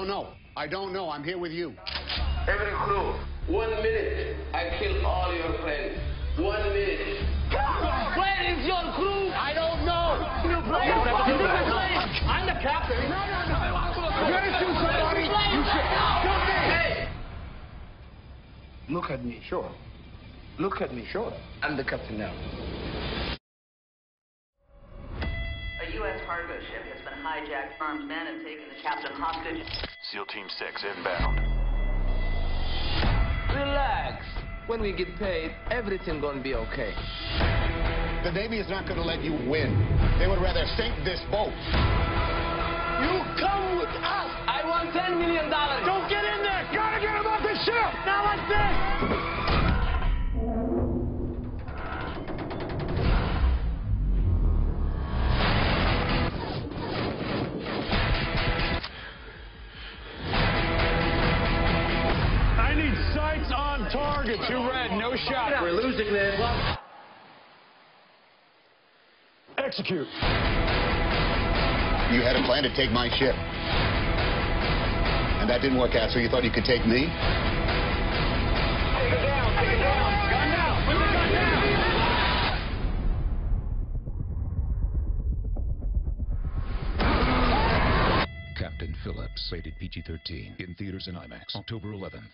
don't know. I don't know. I'm here with you. Every crew, 1 minute, I kill all your friends. 1 minute. Where is your crew? I don't know. I'm the captain. No. You're gonna shoot somebody. You should. Hey! Look at me. Sure. Look at me. Sure. I'm the captain now. A U.S. cargo ship has been hijacked. Armed men have taken the captain hostage. SEAL Team 6 inbound. Relax. When we get paid, everything gonna be okay. The Navy is not going to let you win. They would rather sink this boat. You come with us. I want $10 million. Don't get in there. Gotta get him off the ship. Now what's this? I need sights on target. 2 red, no shot. We're losing this. Execute. You had a plan to take my ship. And that didn't work out, so you thought you could take me? Take it down. Gun down. Put the gun down. Captain Phillips, rated PG-13, in theaters and IMAX, October 11th.